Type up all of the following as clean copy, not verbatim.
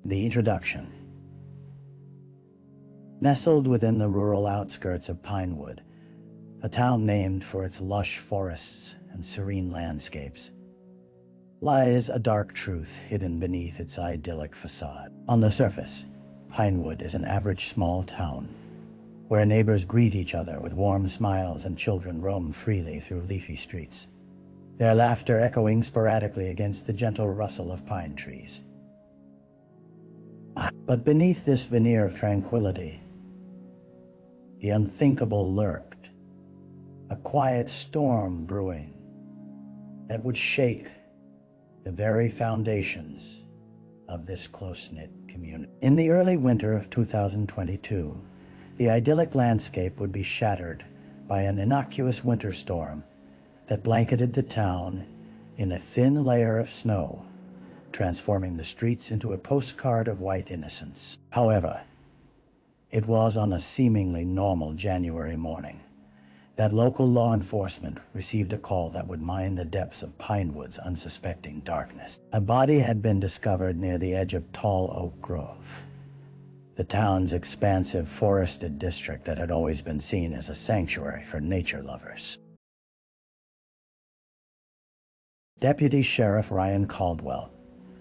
The introduction. Nestled within the rural outskirts of Pinewood, a town named for its lush forests and serene landscapes, lies a dark truth hidden beneath its idyllic facade. On the surface, Pinewood is an average small town, where neighbors greet each other with warm smiles and children roam freely through leafy streets, their laughter echoing sporadically against the gentle rustle of pine trees. But beneath this veneer of tranquility, the unthinkable lurked, a quiet storm brewing that would shake the very foundations of this close-knit community. In the early winter of 2022, the idyllic landscape would be shattered by an innocuous winter storm that blanketed the town in a thin layer of snow, transforming the streets into a postcard of white innocence. However, it was on a seemingly normal January morning that local law enforcement received a call that would mine the depths of Pinewood's unsuspecting darkness. A body had been discovered near the edge of Tall Oak Grove, the town's expansive forested district that had always been seen as a sanctuary for nature lovers. Deputy Sheriff Ryan Caldwell,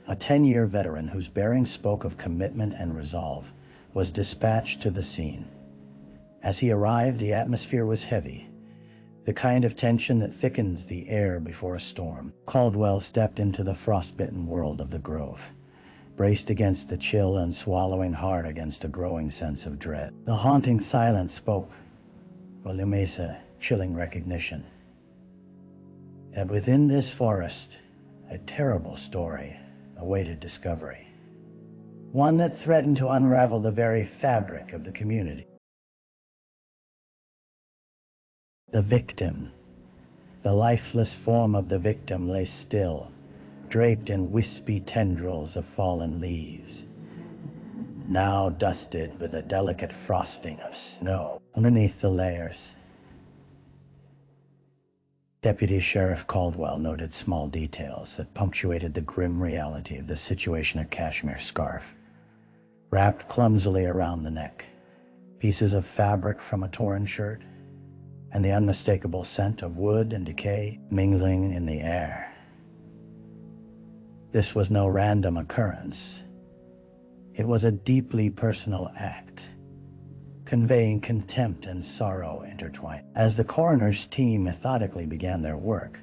a 10-year veteran whose bearing spoke of commitment and resolve, was dispatched to the scene. As he arrived, the atmosphere was heavy, the kind of tension that thickens the air before a storm. Caldwell stepped into the frostbitten world of the grove, braced against the chill and swallowing hard against a growing sense of dread. The haunting silence spoke volumes, a chilling recognition that within this forest, a terrible story awaited discovery, one that threatened to unravel the very fabric of the community. The victim. The lifeless form of the victim lay still, draped in wispy tendrils of fallen leaves, now dusted with a delicate frosting of snow. Underneath the layers, Deputy Sheriff Caldwell noted small details that punctuated the grim reality of the situation: a cashmere scarf, wrapped clumsily around the neck, pieces of fabric from a torn shirt, and the unmistakable scent of wood and decay mingling in the air. This was no random occurrence. It was a deeply personal act, conveying contempt and sorrow intertwined. As the coroner's team methodically began their work,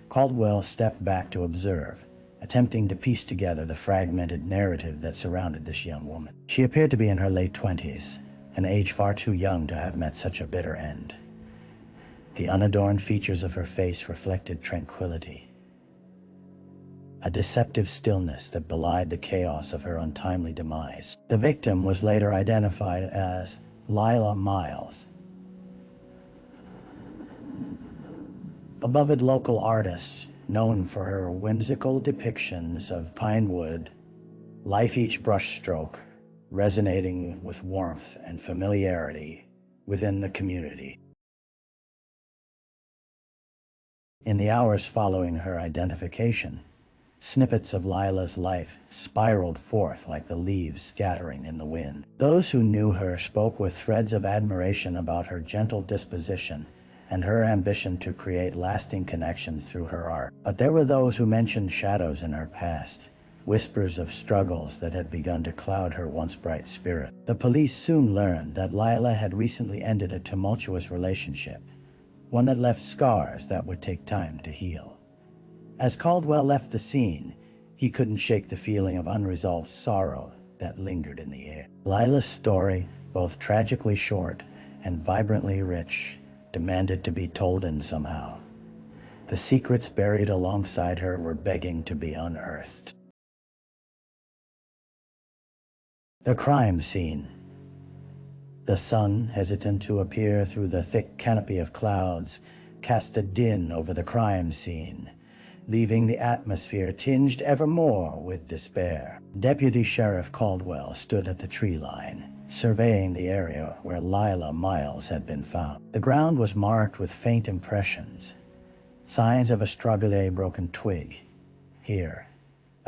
Caldwell stepped back to observe, attempting to piece together the fragmented narrative that surrounded this young woman. She appeared to be in her late 20s, an age far too young to have met such a bitter end. The unadorned features of her face reflected tranquility, a deceptive stillness that belied the chaos of her untimely demise. The victim was later identified as Lila Miles, a beloved local artist known for her whimsical depictions of Pinewood life, each brushstroke resonating with warmth and familiarity within the community. In the hours following her identification, snippets of Lila's life spiraled forth like the leaves scattering in the wind. Those who knew her spoke with threads of admiration about her gentle disposition and her ambition to create lasting connections through her art. But there were those who mentioned shadows in her past, whispers of struggles that had begun to cloud her once bright spirit. The police soon learned that Lila had recently ended a tumultuous relationship, one that left scars that would take time to heal. As Caldwell left the scene, he couldn't shake the feeling of unresolved sorrow that lingered in the air. Lila's story, both tragically short and vibrantly rich, demanded to be told in somehow. The secrets buried alongside her were begging to be unearthed. The crime scene. The sun, hesitant to appear through the thick canopy of clouds, cast a din over the crime scene, leaving the atmosphere tinged ever more with despair. Deputy Sheriff Caldwell stood at the tree line, surveying the area where Lila Miles had been found. The ground was marked with faint impressions, signs of a struggling broken twig. Here,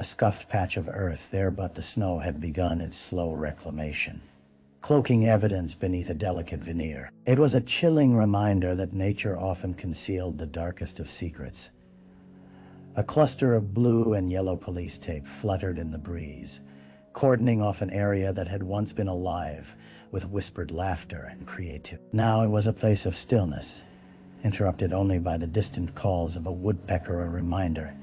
a scuffed patch of earth there, but the snow had begun its slow reclamation, cloaking evidence beneath a delicate veneer. It was a chilling reminder that nature often concealed the darkest of secrets. A cluster of blue and yellow police tape fluttered in the breeze, cordoning off an area that had once been alive with whispered laughter and creativity. Now it was a place of stillness, interrupted only by the distant calls of a woodpecker, a reminder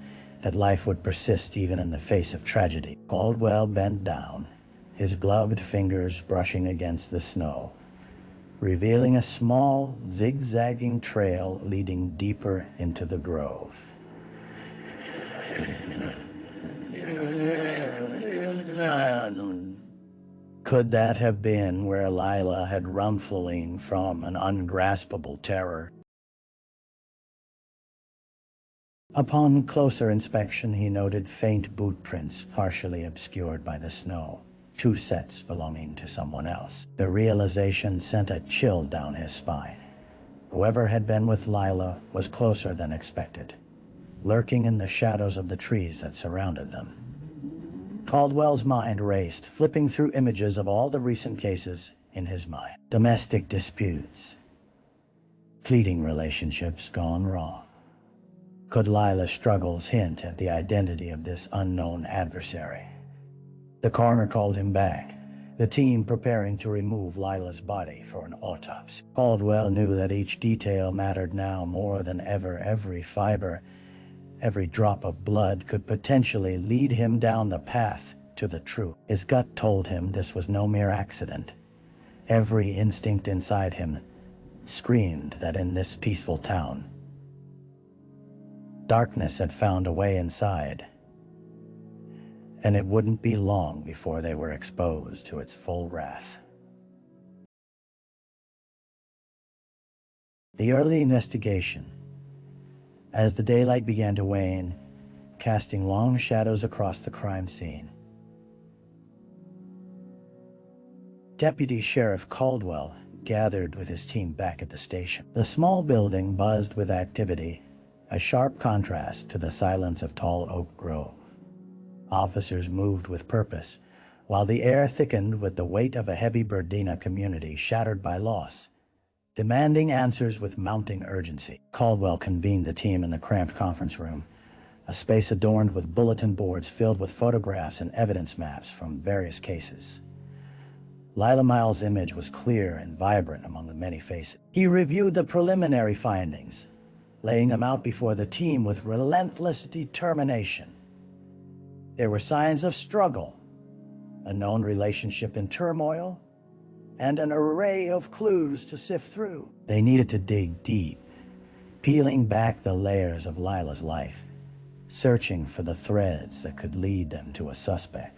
that life would persist even in the face of tragedy. Caldwell bent down, his gloved fingers brushing against the snow, revealing a small, zigzagging trail leading deeper into the grove. Could that have been where Lila had run fleeing from an ungraspable terror? Upon closer inspection, he noted faint boot prints partially obscured by the snow, 2 sets belonging to someone else. The realization sent a chill down his spine. Whoever had been with Lila was closer than expected, lurking in the shadows of the trees that surrounded them. Caldwell's mind raced, flipping through images of all the recent cases in his mind. Domestic disputes, fleeting relationships gone wrong. Could Lila's struggles hint at the identity of this unknown adversary? The coroner called him back, the team preparing to remove Lila's body for an autopsy. Caldwell knew that each detail mattered now more than ever. Every fiber, every drop of blood could potentially lead him down the path to the truth. His gut told him this was no mere accident. Every instinct inside him screamed that in this peaceful town, darkness had found a way inside, and it wouldn't be long before they were exposed to its full wrath. The early investigation. As the daylight began to wane, casting long shadows across the crime scene, Deputy Sheriff Caldwell gathered with his team back at the station. The small building buzzed with activity, a sharp contrast to the silence of tall oak grove. Officers moved with purpose, while the air thickened with the weight of a heavy Berdina community shattered by loss, demanding answers with mounting urgency. Caldwell convened the team in the cramped conference room, a space adorned with bulletin boards filled with photographs and evidence maps from various cases. Lila Miles' image was clear and vibrant among the many faces. He reviewed the preliminary findings, laying them out before the team with relentless determination. There were signs of struggle, a known relationship in turmoil, and an array of clues to sift through. They needed to dig deep, peeling back the layers of Lila's life, searching for the threads that could lead them to a suspect.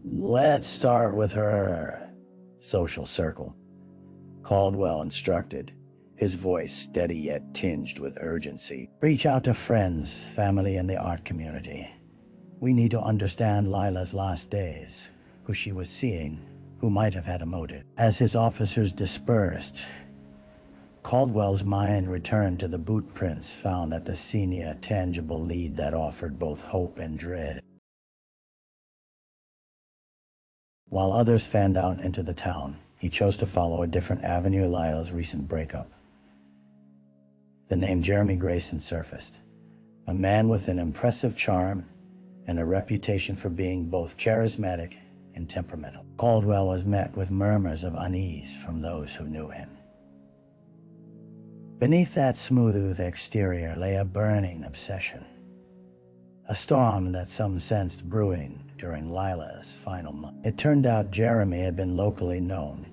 Let's start with her social circle, Caldwell instructed, his voice steady yet tinged with urgency. Reach out to friends, family, and the art community. We need to understand Lila's last days, who she was seeing, who might have had a motive. As his officers dispersed, Caldwell's mind returned to the boot prints found at the scene, a tangible lead that offered both hope and dread. While others fanned out into the town, he chose to follow a different avenue. Lila's recent breakup. The name Jeremy Grayson surfaced, a man with an impressive charm and a reputation for being both charismatic and temperamental. Caldwell was met with murmurs of unease from those who knew him. Beneath that smooth exterior lay a burning obsession, a storm that some sensed brewing during Lila's final month. It turned out Jeremy had been locally known,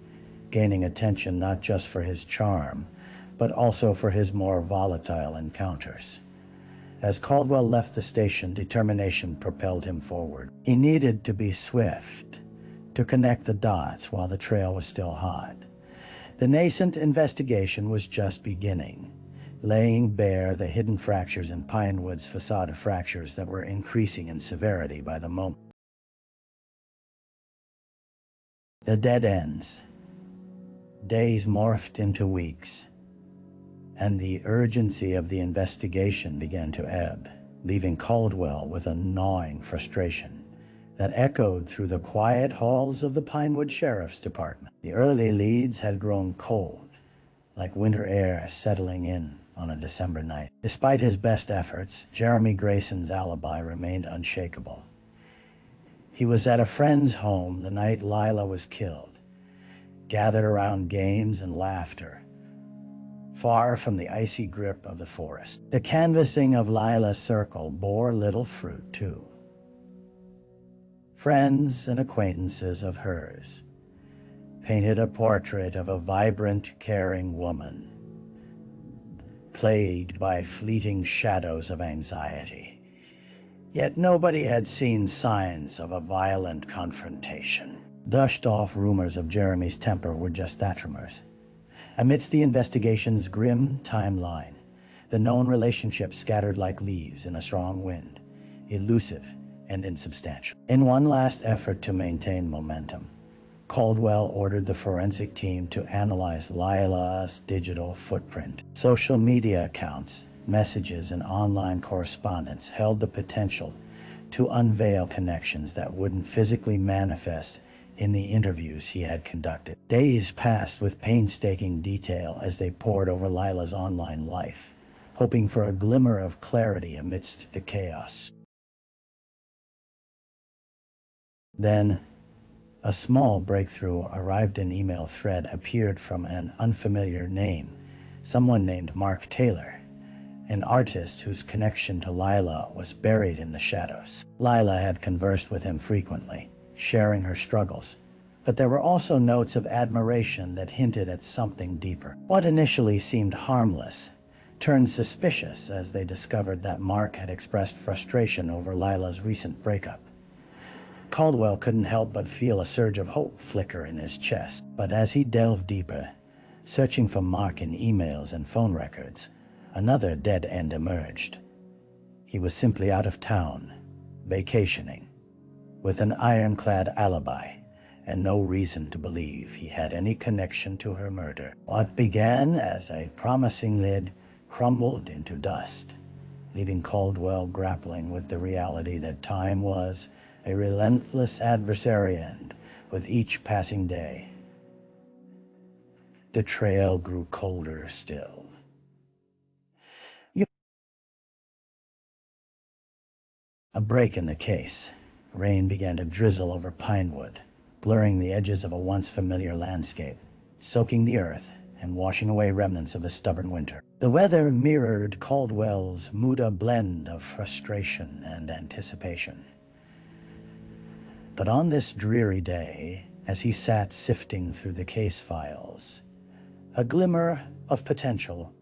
gaining attention not just for his charm, but also for his more volatile encounters. As Caldwell left the station, determination propelled him forward. He needed to be swift, to connect the dots while the trail was still hot. The nascent investigation was just beginning, laying bare the hidden fractures in Pinewood's facade of fractures that were increasing in severity by the moment. The dead ends. Days morphed into weeks, and the urgency of the investigation began to ebb. leaving Caldwell with a gnawing frustration that echoed through the quiet halls of the Pinewood Sheriff's Department. The early leads had grown cold, like winter air settling in on a December night. Despite his best efforts, Jeremy Grayson's alibi remained unshakable. He was at a friend's home the night Lila was killed, gathered around games and laughter, far from the icy grip of the forest. The canvassing of Lila's circle bore little fruit, too. Friends and acquaintances of hers painted a portrait of a vibrant, caring woman, plagued by fleeting shadows of anxiety. Yet nobody had seen signs of a violent confrontation. Dushed-off rumors of Jeremy's temper were just that, rumors. Amidst the investigation's grim timeline, the known relationships scattered like leaves in a strong wind, elusive and insubstantial. In one last effort to maintain momentum, Caldwell ordered the forensic team to analyze Lila's digital footprint. Social media accounts, messages, and online correspondence held the potential to unveil connections that wouldn't physically manifest in the interviews he had conducted. Days passed with painstaking detail as they pored over Lila's online life, hoping for a glimmer of clarity amidst the chaos. Then, a small breakthrough arrived. An email thread appeared from an unfamiliar name, someone named Mark Taylor, an artist whose connection to Lila was buried in the shadows. Lila had conversed with him frequently, sharing her struggles, but there were also notes of admiration that hinted at something deeper. What initially seemed harmless turned suspicious as they discovered that Mark had expressed frustration over Lila's recent breakup. Caldwell couldn't help but feel a surge of hope flicker in his chest. But as he delved deeper, searching for Mark in emails and phone records, another dead end emerged. He was simply out of town, vacationing, with an ironclad alibi and no reason to believe he had any connection to her murder. What began as a promising lead crumbled into dust, leaving Caldwell grappling with the reality that time was a relentless adversary, and with each passing day, the trail grew colder still. A break in the case. Rain began to drizzle over Pinewood, blurring the edges of a once familiar landscape, soaking the earth and washing away remnants of a stubborn winter. The weather mirrored Caldwell's mood, a blend of frustration and anticipation. But on this dreary day, as he sat sifting through the case files, a glimmer of potential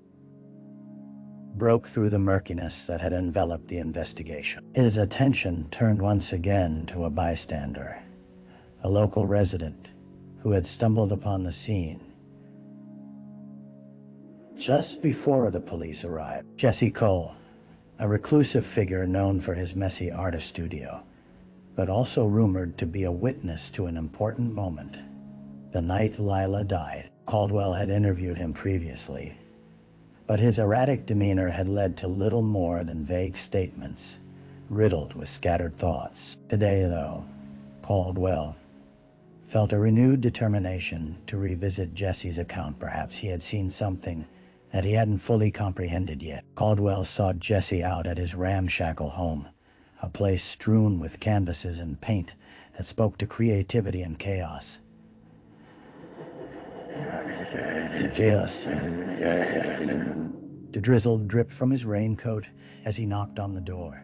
broke through the murkiness that had enveloped the investigation. His attention turned once again to a bystander, a local resident who had stumbled upon the scene just before the police arrived. Jesse Cole, a reclusive figure known for his messy artist studio, but also rumored to be a witness to an important moment, the night Lila died. Caldwell had interviewed him previously, but his erratic demeanor had led to little more than vague statements, riddled with scattered thoughts. Today, though, Caldwell felt a renewed determination to revisit Jesse's account. Perhaps he had seen something that he hadn't fully comprehended yet. Caldwell sought Jesse out at his ramshackle home, a place strewn with canvases and paint that spoke to creativity and chaos. The drizzle dripped from his raincoat as he knocked on the door,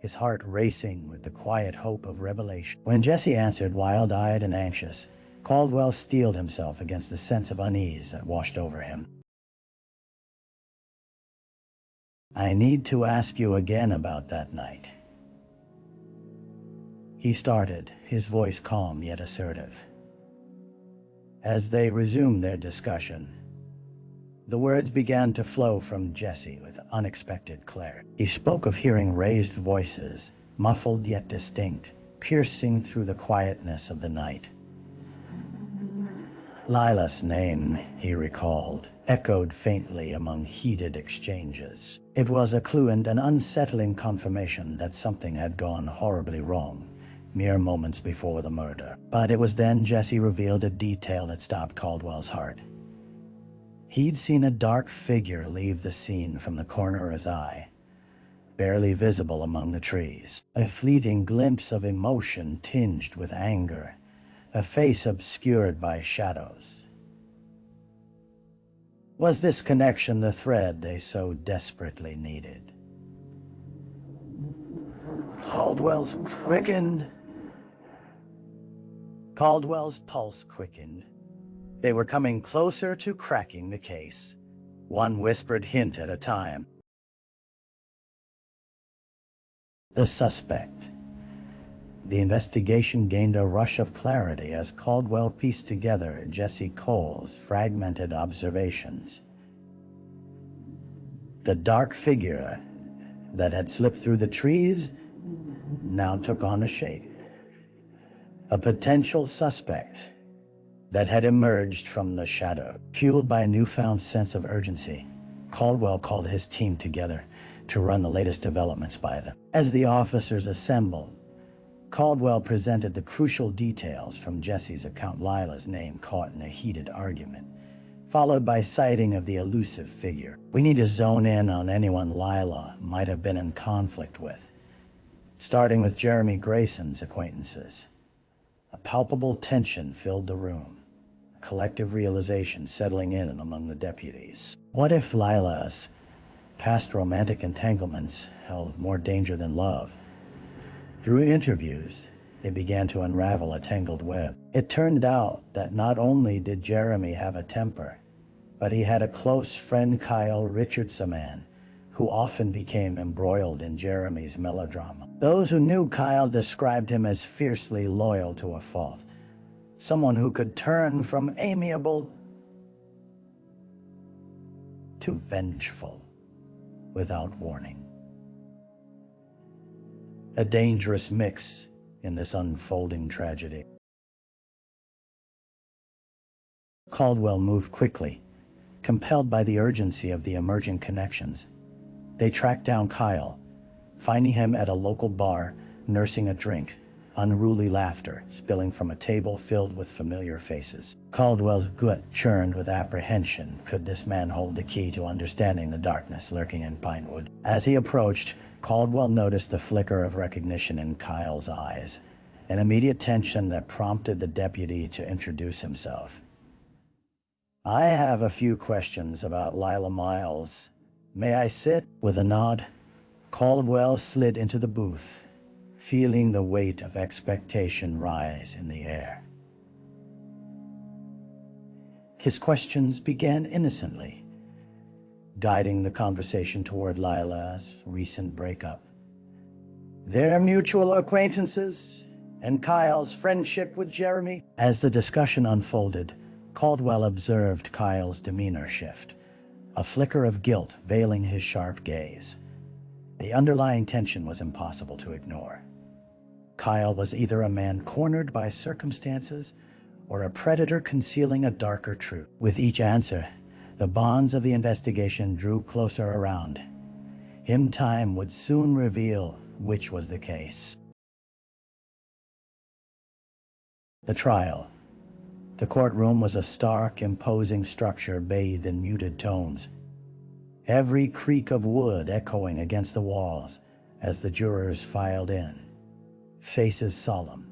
his heart racing with the quiet hope of revelation. When Jesse answered, wild-eyed and anxious, Caldwell steeled himself against the sense of unease that washed over him. "I need to ask you again about that night," he started, his voice calm yet assertive. As they resumed their discussion, the words began to flow from Jesse with unexpected clarity. He spoke of hearing raised voices, muffled yet distinct, piercing through the quietness of the night. Lila's name, he recalled, echoed faintly among heated exchanges. It was a clue and an unsettling confirmation that something had gone horribly wrong mere moments before the murder. But it was then Jesse revealed a detail that stopped Caldwell's heart. He'd seen a dark figure leave the scene from the corner of his eye, barely visible among the trees. A fleeting glimpse of emotion tinged with anger, a face obscured by shadows. Was this connection the thread they so desperately needed? Caldwell's pulse quickened. They were coming closer to cracking the case, one whispered hint at a time. The suspect. The investigation gained a rush of clarity as Caldwell pieced together Jesse Cole's fragmented observations. The dark figure that had slipped through the trees now took on a shape. A potential suspect that had emerged from the shadow. Fueled by a newfound sense of urgency, Caldwell called his team together to run the latest developments by them. As the officers assembled, Caldwell presented the crucial details from Jesse's account: Lila's name caught in a heated argument, followed by sighting of the elusive figure. We need to zone in on anyone Lila might have been in conflict with, starting with Jeremy Grayson's acquaintances. A palpable tension filled the room, a collective realization settling in among the deputies. What if Lila's past romantic entanglements held more danger than love? Through interviews, they began to unravel a tangled web. It turned out that not only did Jeremy have a temper, but he had a close friend, Kyle Richardson, who often became embroiled in Jeremy's melodrama. Those who knew Kyle described him as fiercely loyal to a fault, someone who could turn from amiable to vengeful without warning. A dangerous mix in this unfolding tragedy. Caldwell moved quickly, compelled by the urgency of the emerging connections. They tracked down Kyle, finding him at a local bar, nursing a drink, unruly laughter spilling from a table filled with familiar faces. Caldwell's gut churned with apprehension. Could this man hold the key to understanding the darkness lurking in Pinewood? As he approached, Caldwell noticed the flicker of recognition in Kyle's eyes, an immediate tension that prompted the deputy to introduce himself. I have a few questions about Lila Miles. May I sit? With a nod, Caldwell slid into the booth, feeling the weight of expectation rise in the air. His questions began innocently, guiding the conversation toward Lila's recent breakup, their mutual acquaintances, and Kyle's friendship with Jeremy. As the discussion unfolded, Caldwell observed Kyle's demeanor shift, a flicker of guilt veiling his sharp gaze. The underlying tension was impossible to ignore. Kyle was either a man cornered by circumstances or a predator concealing a darker truth. With each answer, the bonds of the investigation drew closer around him. Time would soon reveal which was the case. The trial. The courtroom was a stark, imposing structure bathed in muted tones, every creak of wood echoing against the walls as the jurors filed in, faces solemn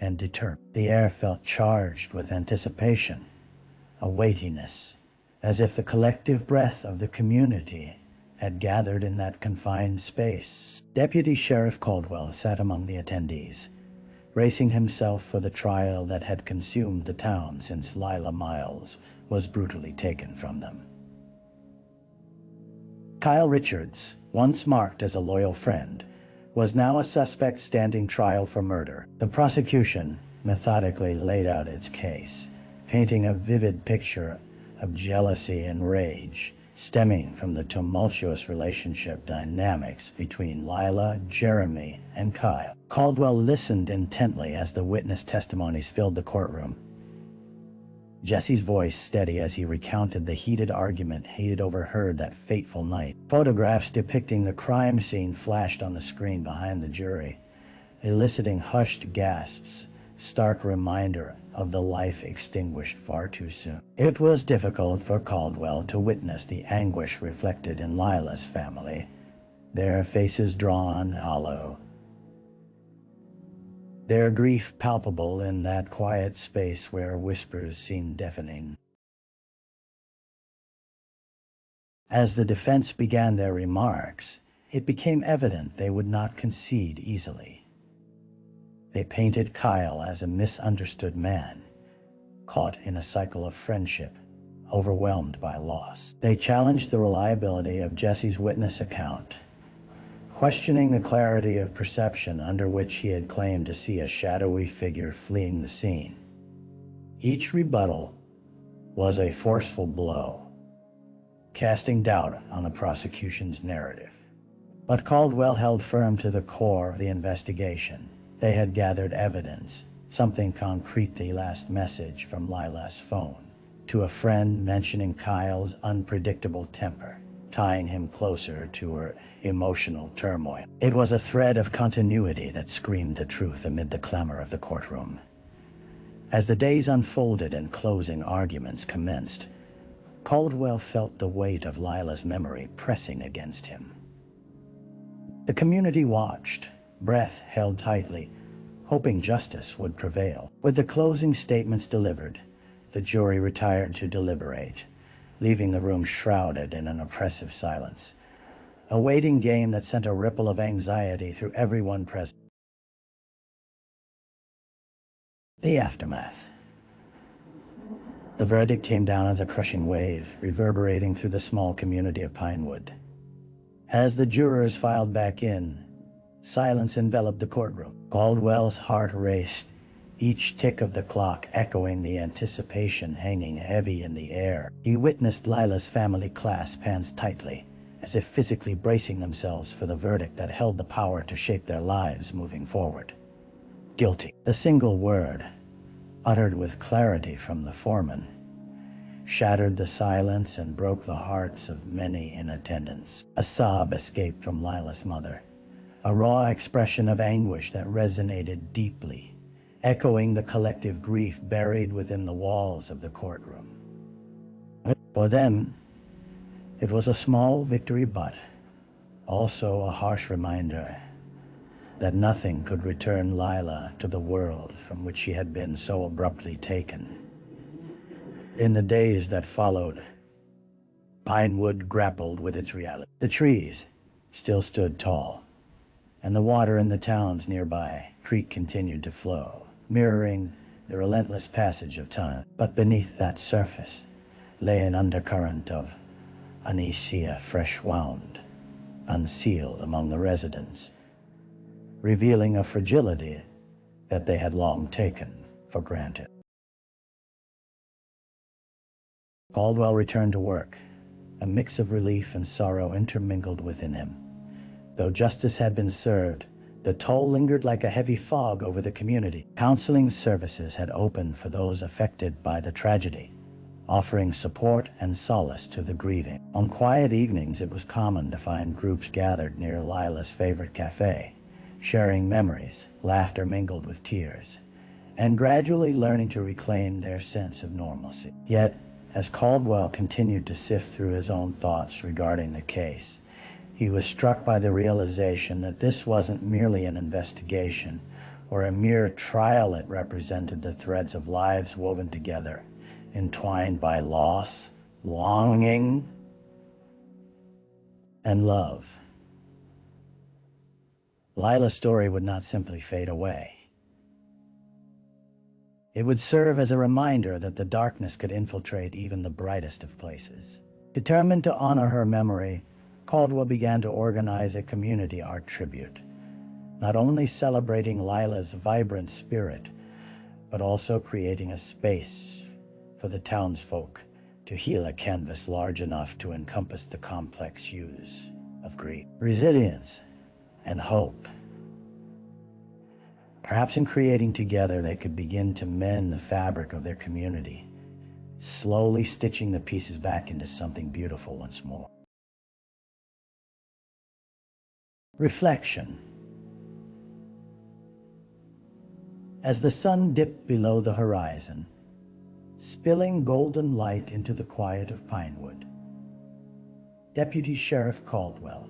and determined. The air felt charged with anticipation, a weightiness, as if the collective breath of the community had gathered in that confined space. Deputy Sheriff Caldwell sat among the attendees, bracing himself for the trial that had consumed the town since Lila Miles was brutally taken from them. Kyle Richards, once marked as a loyal friend, was now a suspect standing trial for murder. The prosecution methodically laid out its case, painting a vivid picture of jealousy and rage stemming from the tumultuous relationship dynamics between Lila, Jeremy, and Kyle. Caldwell listened intently as the witness testimonies filled the courtroom. Jesse's voice steady as he recounted the heated argument he had overheard that fateful night. Photographs depicting the crime scene flashed on the screen behind the jury, eliciting hushed gasps, stark reminder of the life extinguished far too soon. It was difficult for Caldwell to witness the anguish reflected in Lila's family, their faces drawn hollow, their grief palpable in that quiet space where whispers seemed deafening. As the defense began their remarks, it became evident they would not concede easily. They painted Kyle as a misunderstood man, caught in a cycle of friendship, overwhelmed by loss. They challenged the reliability of Jesse's witness account, questioning the clarity of perception under which he had claimed to see a shadowy figure fleeing the scene. Each rebuttal was a forceful blow, casting doubt on the prosecution's narrative. But Caldwell held firm to the core of the investigation. They had gathered evidence, something concrete: the last message from Lila's phone to a friend mentioning Kyle's unpredictable temper, tying him closer to her emotional turmoil. It was a thread of continuity that screamed the truth amid the clamor of the courtroom. As the days unfolded and closing arguments commenced, Caldwell felt the weight of Lila's memory pressing against him. The community watched, breath held tightly, hoping justice would prevail. With the closing statements delivered, the jury retired to deliberate, leaving the room shrouded in an oppressive silence, a waiting game that sent a ripple of anxiety through everyone present. The aftermath. The verdict came down as a crushing wave, reverberating through the small community of Pinewood. As the jurors filed back in, silence enveloped the courtroom. Caldwell's heart raced, each tick of the clock echoing the anticipation hanging heavy in the air. He witnessed Lila's family clasp hands tightly, as if physically bracing themselves for the verdict that held the power to shape their lives moving forward. Guilty. The single word, uttered with clarity from the foreman, shattered the silence and broke the hearts of many in attendance. A sob escaped from Lila's mother, a raw expression of anguish that resonated deeply, echoing the collective grief buried within the walls of the courtroom. For them, it was a small victory, but also a harsh reminder that nothing could return Lila to the world from which she had been so abruptly taken. In the days that followed, Pinewood grappled with its reality. The trees still stood tall, and the water in the towns nearby creek continued to flow, mirroring the relentless passage of time. But beneath that surface lay an undercurrent of unease, fresh wound, unsealed among the residents, revealing a fragility that they had long taken for granted. Caldwell returned to work, a mix of relief and sorrow intermingled within him. Though justice had been served, the toll lingered like a heavy fog over the community. Counseling services had opened for those affected by the tragedy, offering support and solace to the grieving. On quiet evenings, it was common to find groups gathered near Lila's favorite cafe, sharing memories, laughter mingled with tears, and gradually learning to reclaim their sense of normalcy. Yet, as Caldwell continued to sift through his own thoughts regarding the case, he was struck by the realization that this wasn't merely an investigation or a mere trial. It represented the threads of lives woven together, entwined by loss, longing, and love. Lila's story would not simply fade away. It would serve as a reminder that the darkness could infiltrate even the brightest of places. Determined to honor her memory, Caldwell began to organize a community art tribute, not only celebrating Lila's vibrant spirit, but also creating a space for the townsfolk to heal, a canvas large enough to encompass the complex hues of grief, resilience, and hope. Perhaps in creating together, they could begin to mend the fabric of their community, slowly stitching the pieces back into something beautiful once more. Reflection. As the sun dipped below the horizon, spilling golden light into the quiet of Pinewood, Deputy Sheriff Caldwell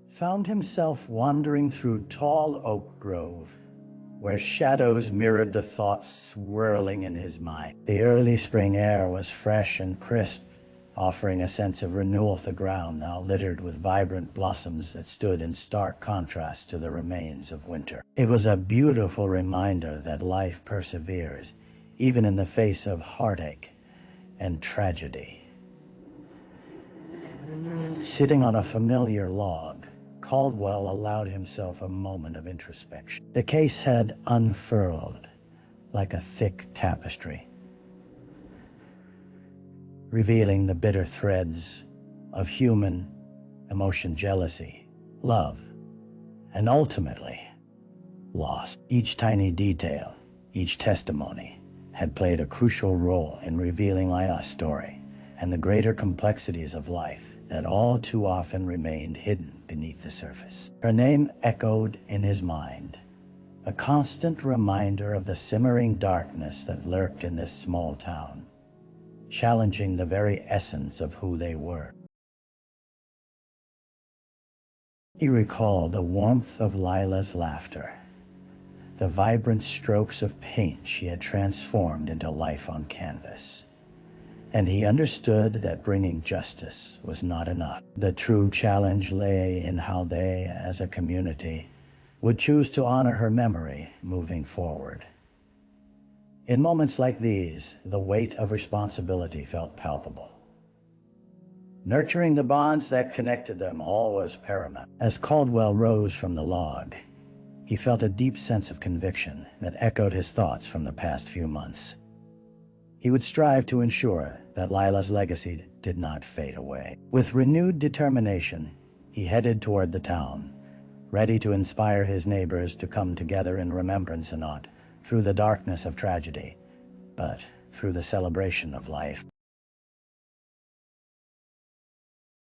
found himself wandering through tall oak grove, where shadows mirrored the thoughts swirling in his mind. The early spring air was fresh and crisp, offering a sense of renewal to the ground now littered with vibrant blossoms that stood in stark contrast to the remains of winter. It was a beautiful reminder that life perseveres, even in the face of heartache and tragedy. Sitting on a familiar log, Caldwell allowed himself a moment of introspection. The case had unfurled like a thick tapestry, revealing the bitter threads of human emotion, jealousy, love, and ultimately loss. Each tiny detail, each testimony had played a crucial role in revealing Lila's story and the greater complexities of life that all too often remained hidden beneath the surface. Her name echoed in his mind, a constant reminder of the simmering darkness that lurked in this small town, challenging the very essence of who they were. He recalled the warmth of Lila's laughter, the vibrant strokes of paint she had transformed into life on canvas. And he understood that bringing justice was not enough. The true challenge lay in how they, as a community, would choose to honor her memory moving forward. In moments like these, the weight of responsibility felt palpable. Nurturing the bonds that connected them all was paramount. As Caldwell rose from the log, he felt a deep sense of conviction that echoed his thoughts from the past few months. He would strive to ensure that Lila's legacy did not fade away. With renewed determination, he headed toward the town, ready to inspire his neighbors to come together in remembrance and not through the darkness of tragedy, but through the celebration of life.